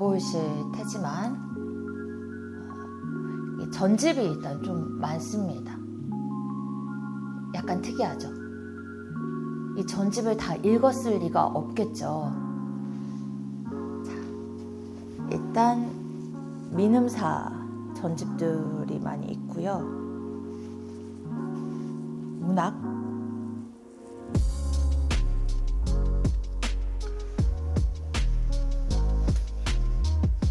보이실 테지만 이 전집이 일단 좀 많습니다. 약간 특이하죠? 이 전집을 다 읽었을 리가 없겠죠. 자, 일단 민음사 전집들이 많이 있고요. 문학,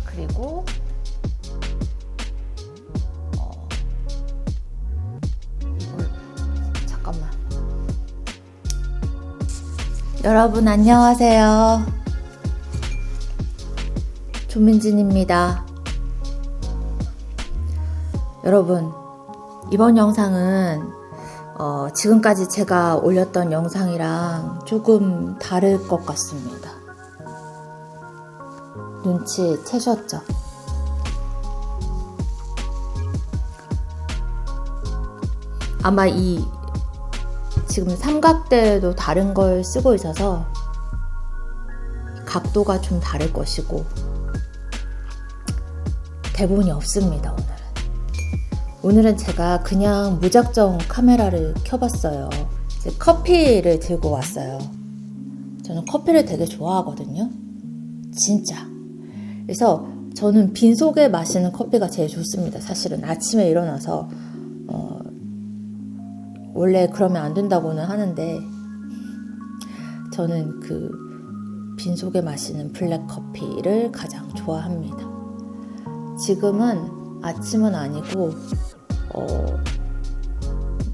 그리고 이걸 잠깐만. 여러분 안녕하세요. 조민진입니다. 여러분, 이번 영상은 지금까지 제가 올렸던 영상이랑 조금 다를 것 같습니다. 눈치채셨죠? 아마 이 지금 삼각대도 다른 걸 쓰고 있어서 각도가 좀 다를 것이고 대본이 없습니다. 오늘은 제가 그냥 무작정 카메라를 켜봤어요. 이제 커피를 들고 왔어요. 저는 커피를 되게 좋아하거든요. 진짜. 그래서 저는 빈속에 마시는 커피가 제일 좋습니다. 사실은 아침에 일어나서 원래 그러면 안 된다고는 하는데 저는 그 빈속에 마시는 블랙 커피를 가장 좋아합니다. 지금은 아침은 아니고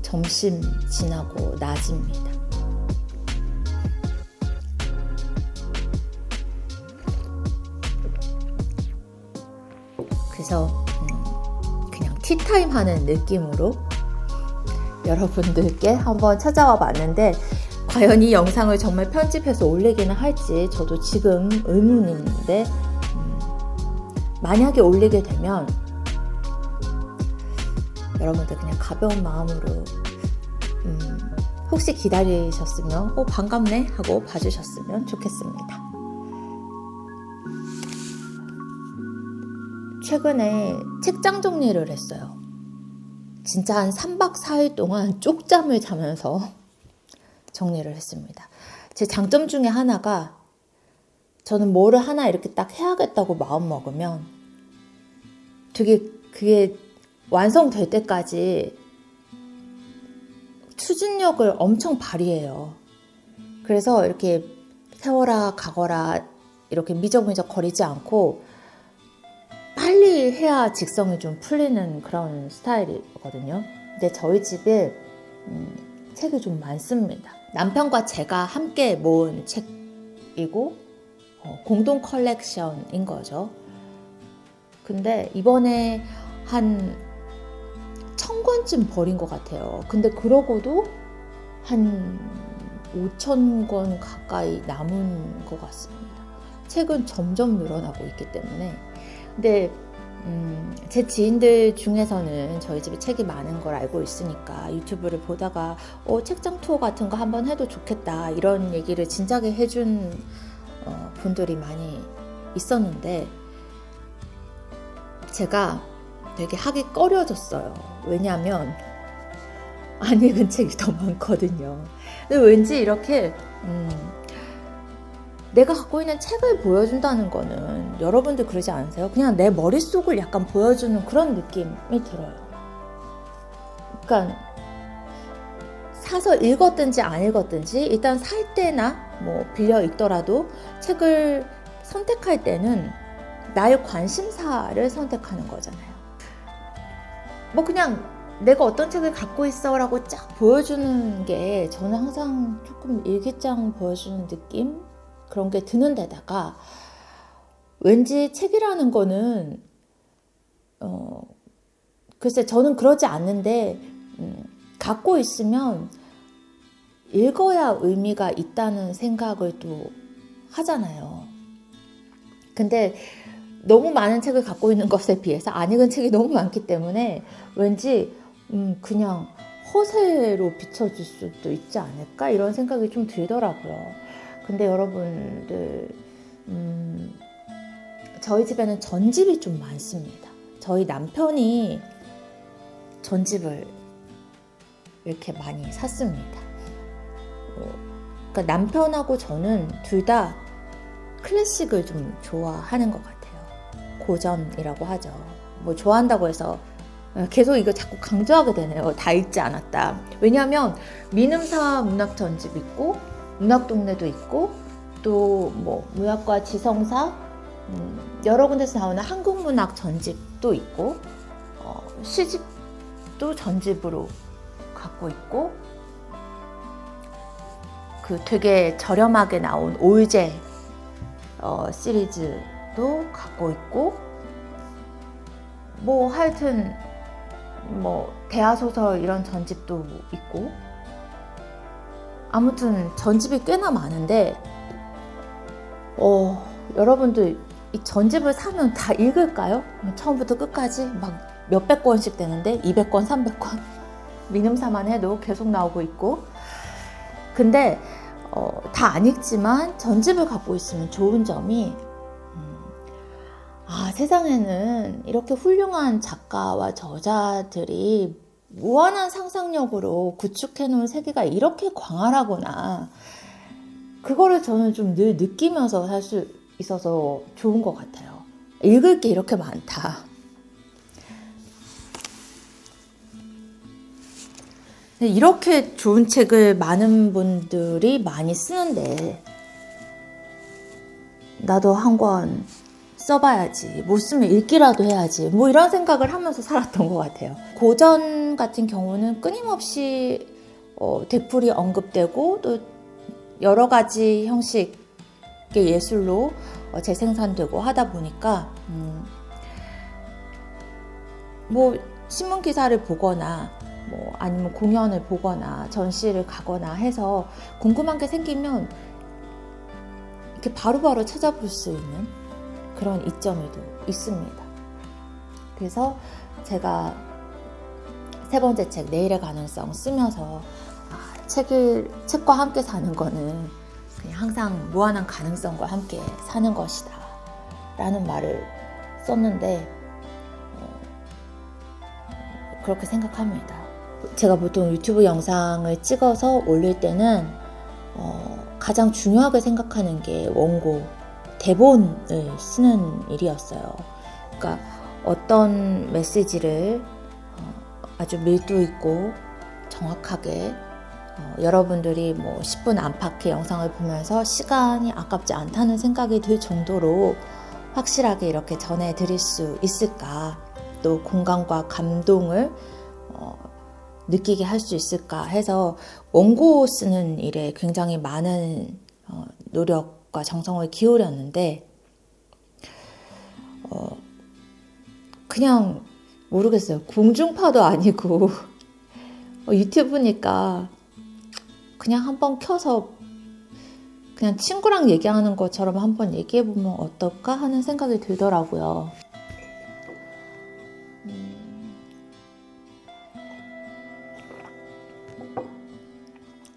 점심 지나고 낮입니다. 그래서 그냥 티타임 하는 느낌으로 여러분들께 한번 찾아와 봤는데 과연 이 영상을 정말 편집해서 올리기는 할지 저도 지금 의문인데 만약에 올리게 되면 여러분들 그냥 가벼운 마음으로 혹시 기다리셨으면 반갑네 하고 봐주셨으면 좋겠습니다. 최근에 책장 정리를 했어요. 진짜 한 3박 4일 동안 쪽잠을 자면서 정리를 했습니다. 제 장점 중에 하나가 저는 뭐를 하나 이렇게 딱 해야겠다고 마음 먹으면 되게 그게 완성될 때까지 추진력을 엄청 발휘해요. 그래서 이렇게 세워라 가거라 이렇게 미적미적 거리지 않고 빨리 해야 직성이 좀 풀리는 그런 스타일이거든요. 근데 저희 집에 책이 좀 많습니다. 남편과 제가 함께 모은 책이고 공동 컬렉션인 거죠. 근데 이번에 한 1000권쯤 버린 것 같아요. 근데 그러고도 한 5000권 가까이 남은 것 같습니다. 책은 점점 늘어나고 있기 때문에. 근데 제 지인들 중에서는 저희 집에 책이 많은 걸 알고 있으니까 유튜브를 보다가 책장 투어 같은 거 한번 해도 좋겠다 이런 얘기를 진작에 해준 분들이 많이 있었는데 제가 되게 하기 꺼려졌어요. 왜냐하면 안 읽은 책이 더 많거든요. 근데 왠지 이렇게 내가 갖고 있는 책을 보여준다는 거는 여러분들 그러지 않으세요? 그냥 내 머릿속을 약간 보여주는 그런 느낌이 들어요. 그러니까 사서 읽었든지 안 읽었든지 일단 살 때나 뭐 빌려 읽더라도 책을 선택할 때는 나의 관심사를 선택하는 거잖아요. 뭐 그냥 내가 어떤 책을 갖고 있어 라고 쫙 보여주는 게 저는 항상 조금 일기장 보여주는 느낌? 그런 게 드는 데다가 왠지 책이라는 거는 글쎄 저는 그러지 않는데 갖고 있으면 읽어야 의미가 있다는 생각을 또 하잖아요. 근데 너무 많은 책을 갖고 있는 것에 비해서 안 읽은 책이 너무 많기 때문에 왠지 그냥 허세로 비춰질 수도 있지 않을까 이런 생각이 좀 들더라고요. 근데 여러분들 저희 집에는 전집이 좀 많습니다. 저희 남편이 전집을 이렇게 많이 샀습니다. 그러니까 남편하고 저는 둘 다 클래식을 좀 좋아하는 것 같아요. 고전이라고 하죠. 뭐 좋아한다고 해서 계속 이거 자꾸 강조하게 되네요. 다 읽지 않았다. 왜냐하면 민음사 문학 전집 있고 문학동네도 있고 또 뭐 무약과 지성사 여러 군데서 나오는 한국문학 전집도 있고 시집도 전집으로 갖고 있고 그 되게 저렴하게 나온 올제 시리즈도 갖고 있고 뭐 하여튼 뭐 대하소설 이런 전집도 있고 아무튼 전집이 꽤나 많은데 여러분들 이 전집을 사면 다 읽을까요? 처음부터 끝까지 막 몇백 권씩 되는데 200권, 300권 민음사만 해도 계속 나오고 있고 근데 다 안 읽지만 전집을 갖고 있으면 좋은 점이 세상에는 이렇게 훌륭한 작가와 저자들이 무한한 상상력으로 구축해 놓은 세계가 이렇게 광활하구나. 그거를 저는 좀 늘 느끼면서 살 수 있어서 좋은 것 같아요. 읽을 게 이렇게 많다. 이렇게 좋은 책을 많은 분들이 많이 쓰는데 나도 한 권 써봐야지, 못 쓰면 읽기라도 해야지, 뭐 이런 생각을 하면서 살았던 것 같아요. 고전 같은 경우는 끊임없이 되풀이 언급되고 또 여러 가지 형식의 예술로 재생산되고 하다 보니까 뭐 신문 기사를 보거나 뭐 아니면 공연을 보거나 전시를 가거나 해서 궁금한 게 생기면 이렇게 바로바로 찾아볼 수 있는 그런 이점도 있습니다. 그래서 제가 세 번째 책 내일의 가능성 쓰면서 책과 함께 사는 거는 그냥 항상 무한한 가능성과 함께 사는 것이다 라는 말을 썼는데 그렇게 생각합니다. 제가 보통 유튜브 영상을 찍어서 올릴 때는 가장 중요하게 생각하는 게 원고, 대본을 쓰는 일이었어요. 그러니까 어떤 메시지를 아주 밀도 있고 정확하게 여러분들이 뭐 10분 안팎의 영상을 보면서 시간이 아깝지 않다는 생각이 들 정도로 확실하게 이렇게 전해드릴 수 있을까, 또 공감과 감동을 느끼게 할 수 있을까 해서 원고 쓰는 일에 굉장히 많은 노력과 정성을 기울였는데 그냥 모르겠어요. 공중파도 아니고 유튜브니까 그냥 한번 켜서 그냥 친구랑 얘기하는 것처럼 한번 얘기해보면 어떨까 하는 생각이 들더라고요.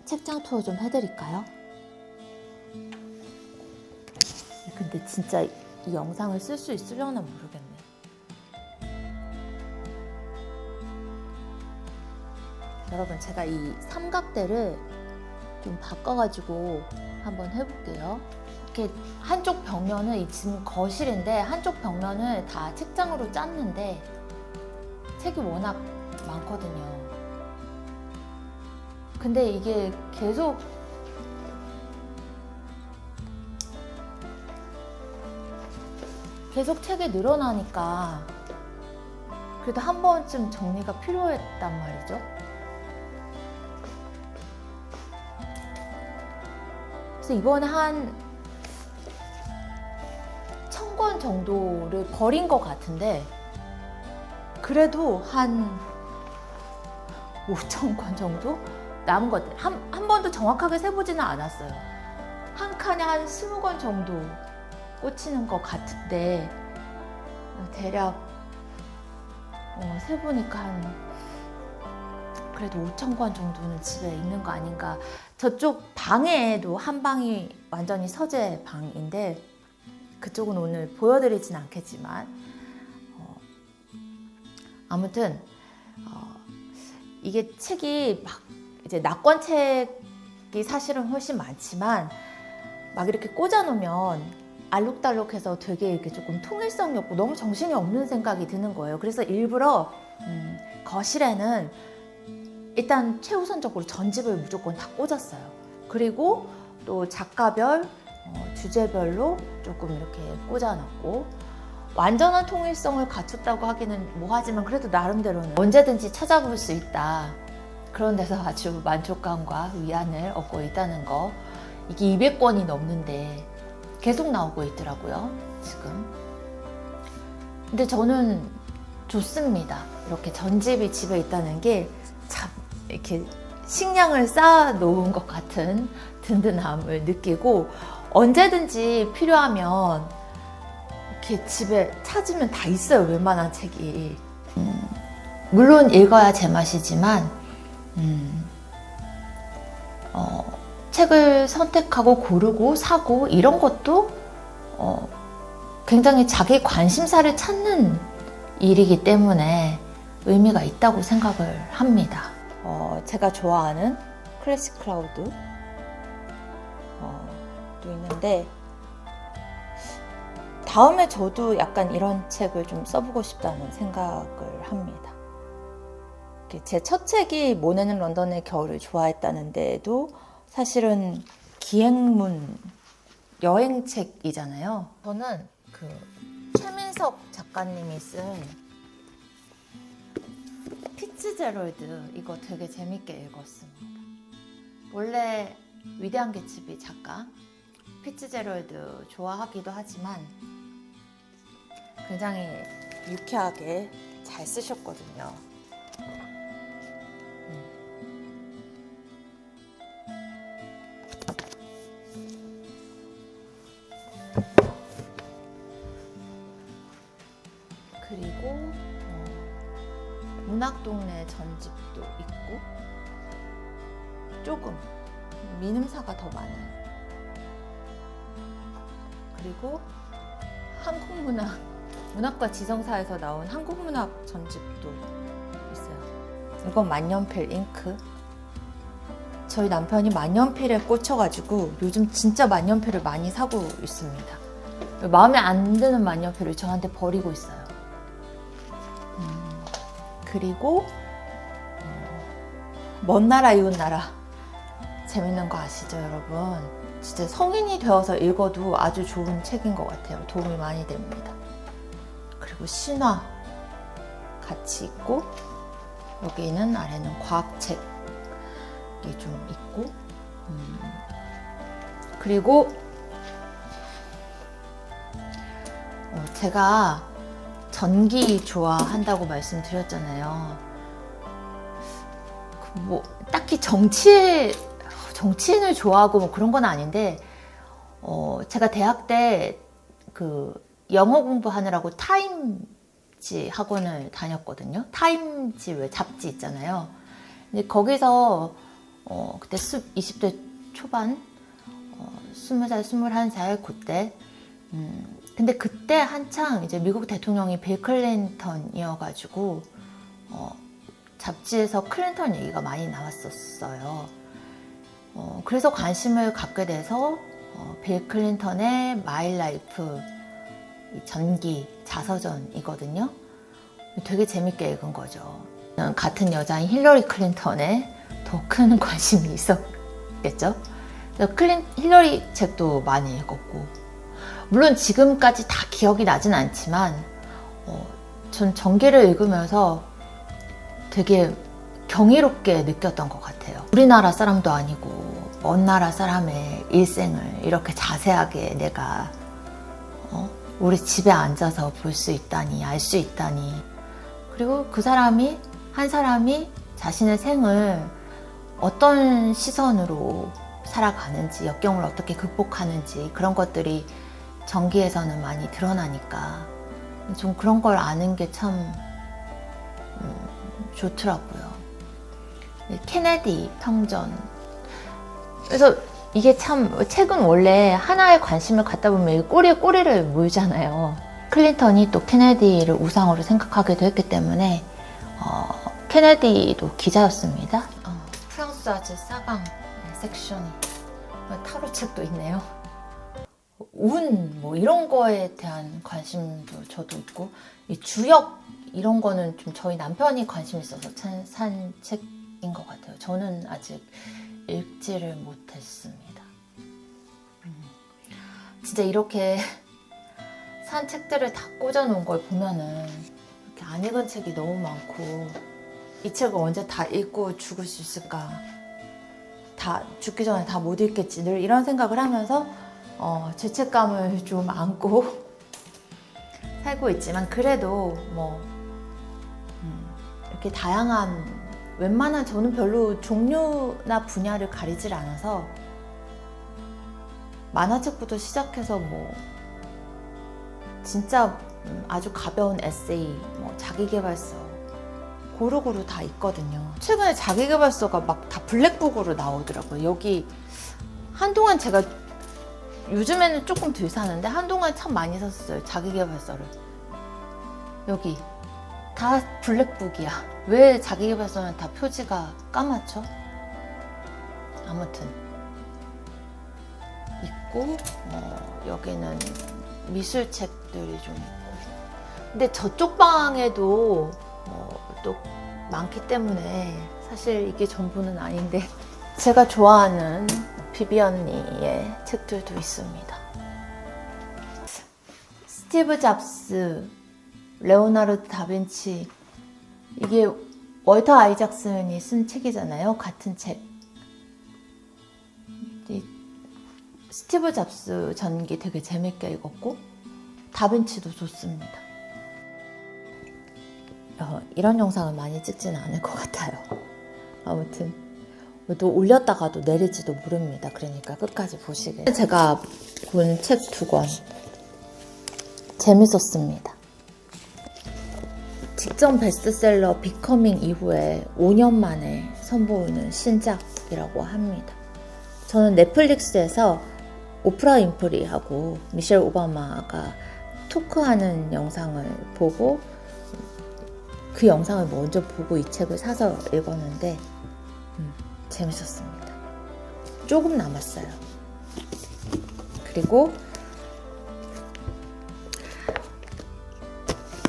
책장 투어 좀 해드릴까요? 근데 진짜 이 영상을 쓸 수 있으려나 모르겠네. 여러분, 제가 이 삼각대를 좀 바꿔가지고 한번 해볼게요. 이렇게 한쪽 벽면은 이 지금 거실인데 한쪽 벽면을 다 책장으로 짰는데 책이 워낙 많거든요. 근데 이게 계속 책이 늘어나니까 그래도 한 번쯤 정리가 필요했단 말이죠. 그래서 이번에 한 1000권 정도를 버린 것 같은데 그래도 한 5000권 정도 남은 것 같아요. 한 번도 정확하게 세보지는 않았어요. 한 칸에 한 20권 정도 꽂히는 것 같은데 대략 세보니까 그래도 5000권 정도는 집에 있는 거 아닌가. 저쪽 방에도 한 방이 완전히 서재 방인데 그쪽은 오늘 보여드리진 않겠지만 아무튼 이게 책이 막 이제 낙관책이 사실은 훨씬 많지만 막 이렇게 꽂아놓으면 알록달록해서 되게 이렇게 조금 통일성이 없고 너무 정신이 없는 생각이 드는 거예요. 그래서 일부러 거실에는 일단 최우선적으로 전집을 무조건 다 꽂았어요. 그리고 또 작가별, 주제별로 조금 이렇게 꽂아놨고 완전한 통일성을 갖췄다고 하기는 뭐하지만 그래도 나름대로는 언제든지 찾아볼 수 있다. 그런 데서 아주 만족감과 위안을 얻고 있다는 거. 이게 200권이 넘는데 계속 나오고 있더라고요, 지금. 근데 저는 좋습니다. 이렇게 전집이 집에 있다는 게 참 이렇게 식량을 쌓아 놓은 것 같은 든든함을 느끼고 언제든지 필요하면 이렇게 집에 찾으면 다 있어요, 웬만한 책이. 물론 읽어야 제맛이지만 책을 선택하고 고르고 사고 이런 것도 굉장히 자기 관심사를 찾는 일이기 때문에 의미가 있다고 생각을 합니다. 제가 좋아하는 클래식 클라우드 또 있는데 다음에 저도 약간 이런 책을 좀 써보고 싶다는 생각을 합니다. 제 첫 책이 모네는 런던의 겨울을 좋아했다는데도 사실은 기행문 여행책이잖아요. 저는 그 최민석 작가님이 쓴 피츠제럴드 이거 되게 재밌게 읽었습니다. 원래 위대한 개츠비 작가 피츠제럴드 좋아하기도 하지만 굉장히 유쾌하게 잘 쓰셨거든요. 그리고 문학동네 전집도 있고 조금 민음사가 더 많아요. 그리고 문학과 지성사에서 나온 한국문학 전집도 있어요. 이건 만년필 잉크. 저희 남편이 만년필에 꽂혀가지고 요즘 진짜 만년필을 많이 사고 있습니다. 마음에 안 드는 만년필을 저한테 버리고 있어요. 그리고 먼 나라 이웃 나라 재밌는 거 아시죠, 여러분? 진짜 성인이 되어서 읽어도 아주 좋은 책인 것 같아요. 도움이 많이 됩니다. 그리고 신화 같이 있고 여기는 아래는 과학책이 좀 있고 그리고 제가 전기 좋아한다고 말씀드렸잖아요. 뭐 딱히 정치인을 좋아하고 뭐 그런 건 아닌데 제가 대학 때 그 영어 공부하느라고 타임지 학원을 다녔거든요. 타임지 왜 잡지 있잖아요. 근데 거기서 그때 20대 초반 20살, 21살 그때 근데 그때 한창 이제 미국 대통령이 빌 클린턴이어가지고 잡지에서 클린턴 얘기가 많이 나왔었어요. 그래서 관심을 갖게 돼서 빌 클린턴의 마이 라이프 전기 자서전이거든요. 되게 재밌게 읽은 거죠. 같은 여자인 힐러리 클린턴에 더 큰 관심이 있었겠죠. 힐러리 책도 많이 읽었고 물론 지금까지 다 기억이 나진 않지만 전 전기를 읽으면서 되게 경이롭게 느꼈던 것 같아요. 우리나라 사람도 아니고 먼 나라 사람의 일생을 이렇게 자세하게 내가 우리 집에 앉아서 볼 수 있다니, 알 수 있다니. 그리고 한 사람이 자신의 생을 어떤 시선으로 살아가는지, 역경을 어떻게 극복하는지 그런 것들이 전기에서는 많이 드러나니까 좀 그런 걸 아는 게 참 좋더라고요. 케네디 평전. 그래서 이게 참 책은 원래 하나에 관심을 갖다 보면 꼬리에 꼬리를 물잖아요. 클린턴이 또 케네디를 우상으로 생각하기도 했기 때문에 케네디도 기자였습니다. 프랑스아즈 사강 섹션이 타로 책도 있네요. 운 뭐 이런 거에 대한 관심도 저도 있고 이 주역 이런 거는 좀 저희 남편이 관심 있어서 산 책인 것 같아요. 저는 아직 읽지를 못했습니다. 진짜 이렇게 산 책들을 다 꽂아놓은 걸 보면은 이렇게 안 읽은 책이 너무 많고 이 책을 언제 다 읽고 죽을 수 있을까? 다 죽기 전에 다 못 읽겠지. 늘 이런 생각을 하면서 죄책감을 좀 안고 살고 있지만 그래도 뭐 이렇게 다양한 웬만한 저는 별로 종류나 분야를 가리질 않아서 만화책부터 시작해서 뭐 진짜 아주 가벼운 에세이, 뭐 자기계발서 고루고루 다 있거든요. 최근에 자기계발서가 막 다 블랙북으로 나오더라고요. 여기 한동안 제가 요즘에는 조금 덜 사는데 한동안 참 많이 샀어요. 자기계발서를. 여기 다 블랙북이야. 왜 자기계발서는 다 표지가 까맣죠? 아무튼 있고 여기는 미술책들이 좀 있고 근데 저쪽 방에도 또 많기 때문에 사실 이게 전부는 아닌데 제가 좋아하는 비비언니의 책들도 있습니다. 스티브 잡스, 레오나르도 다빈치 이게 월터 아이작슨이 쓴 책이잖아요. 같은 책. 스티브 잡스 전기 되게 재밌게 읽었고 다빈치도 좋습니다. 이런 영상을 많이 찍지는 않을 것 같아요. 아무튼 또 올렸다가도 내릴지도 모릅니다. 그러니까 끝까지 보시길. 제가 본 책 2권 재밌었습니다. 직전 베스트셀러 비커밍 이후에 5년 만에 선보이는 신작이라고 합니다. 저는 넷플릭스에서 오프라 윈프리하고 미셸 오바마가 토크하는 영상을 보고 그 영상을 먼저 보고 이 책을 사서 읽었는데 재밌었습니다. 조금 남았어요. 그리고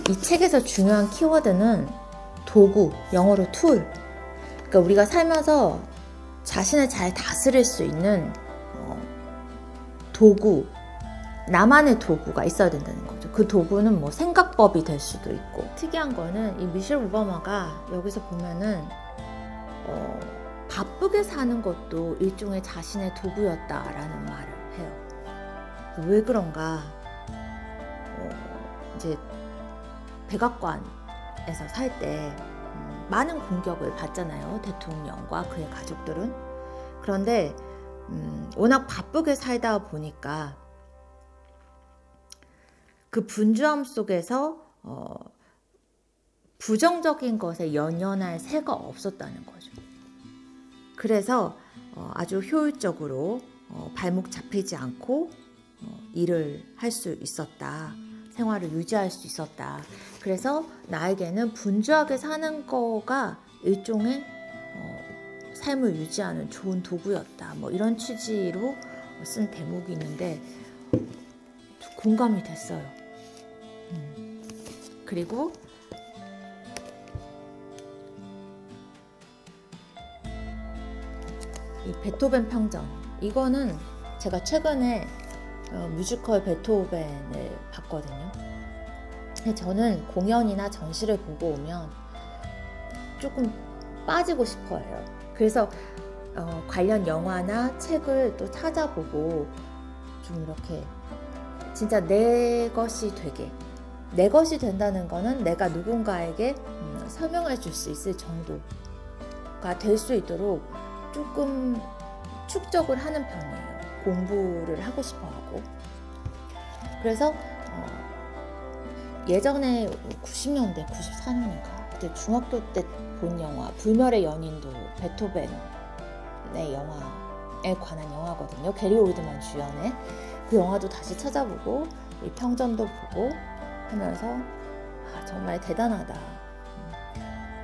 이 책에서 중요한 키워드는 도구, 영어로 툴. 그러니까 우리가 살면서 자신을 잘 다스릴 수 있는 도구, 나만의 도구가 있어야 된다는 거죠. 그 도구는 뭐 생각법이 될 수도 있고. 특이한 거는 이 미셸 오바마가 여기서 보면은 바쁘게 사는 것도 일종의 자신의 도구였다라는 말을 해요. 왜 그런가? 이제 백악관에서 살 때 많은 공격을 받잖아요. 대통령과 그의 가족들은. 그런데 워낙 바쁘게 살다 보니까 그 분주함 속에서 부정적인 것에 연연할 새가 없었다는 거죠. 그래서 아주 효율적으로 발목 잡히지 않고 일을 할 수 있었다. 생활을 유지할 수 있었다. 그래서 나에게는 분주하게 사는 거가 일종의 삶을 유지하는 좋은 도구였다. 뭐 이런 취지로 쓴 대목이 있는데 공감이 됐어요. 그리고 이 베토벤 평전 이거는 제가 최근에 뮤지컬 베토벤을 봤거든요. 근데 저는 공연이나 전시를 보고 오면 조금 빠지고 싶어요. 그래서 관련 영화나 책을 또 찾아보고 좀 이렇게 진짜 내 것이 되게 내 것이 된다는 거는 내가 누군가에게 설명해 줄 수 있을 정도가 될 수 있도록 조금 축적을 하는 편이에요. 공부를 하고 싶어 하고. 그래서 예전에 90년대, 94년인가 그때 중학교 때 본 영화 불멸의 연인도 베토벤의 관한 영화거든요. 게리 올드만 주연의 그 영화도 다시 찾아보고 이 평전도 보고 하면서 정말 대단하다.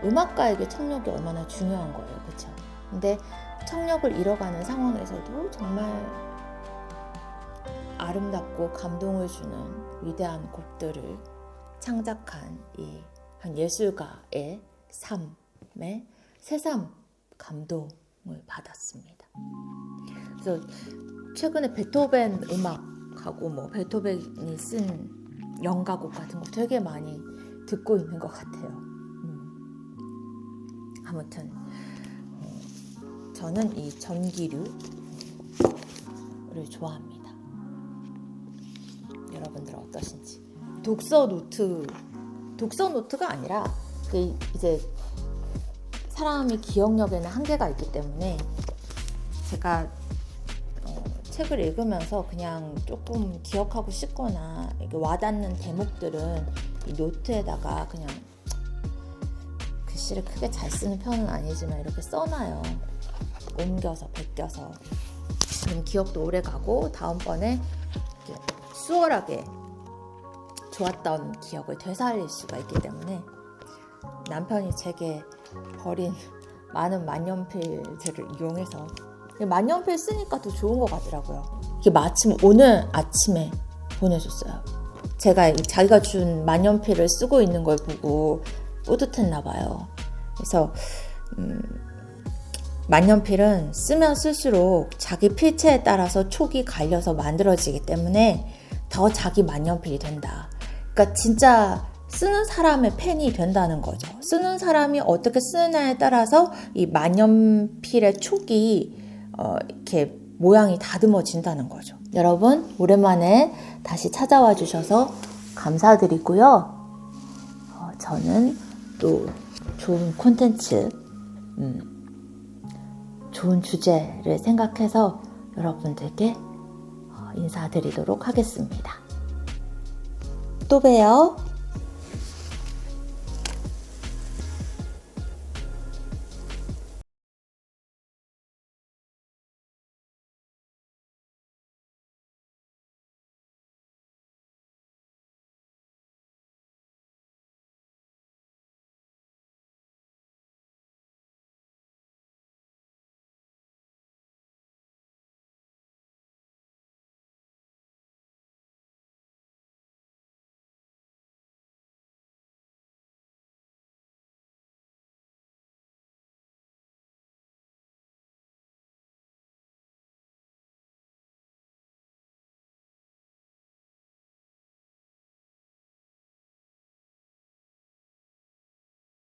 음악가에게 청력이 얼마나 중요한 거예요. 그렇죠? 근데 청력을 잃어가는 상황에서도 정말 아름답고 감동을 주는 위대한 곡들을 창작한 이 한 예술가의 삶에 새삼 감동을 받았습니다. 그래서 최근에 베토벤 음악하고 뭐 베토벤이 쓴 연가곡 같은 거 되게 많이 듣고 있는 것 같아요. 아무튼 저는 이 전기류를 좋아합니다. 여러분들 어떠신지. 독서 노트가 아니라 이제 사람이 기억력에는 한계가 있기 때문에 제가 책을 읽으면서 그냥 조금 기억하고 싶거나 와닿는 대목들은 이 노트에다가 그냥 글씨를 크게 잘 쓰는 편은 아니지만 이렇게 써놔요. 옮겨서 베껴서. 그럼 기억도 오래 가고 다음번에 수월하게 좋았던 기억을 되살릴 수가 있기 때문에 남편이 제게 버린 많은 만년필들을 이용해서 만년필 쓰니까 더 좋은 것 같더라고요. 이게 마침 오늘 아침에 보내줬어요. 제가 자기가 준 만년필을 쓰고 있는 걸 보고 뿌듯했나 봐요. 그래서 만년필은 쓰면 쓸수록 자기 필체에 따라서 촉이 갈려서 만들어지기 때문에 더 자기 만년필이 된다. 그러니까 진짜 쓰는 사람의 펜이 된다는 거죠. 쓰는 사람이 어떻게 쓰느냐에 따라서 이 만년필의 촉이 이렇게 모양이 다듬어진다는 거죠. 여러분 오랜만에 다시 찾아와 주셔서 감사드리고요. 저는 또 좋은 콘텐츠, 좋은 주제를 생각해서 여러분들께 인사드리도록 하겠습니다. 또 봬요.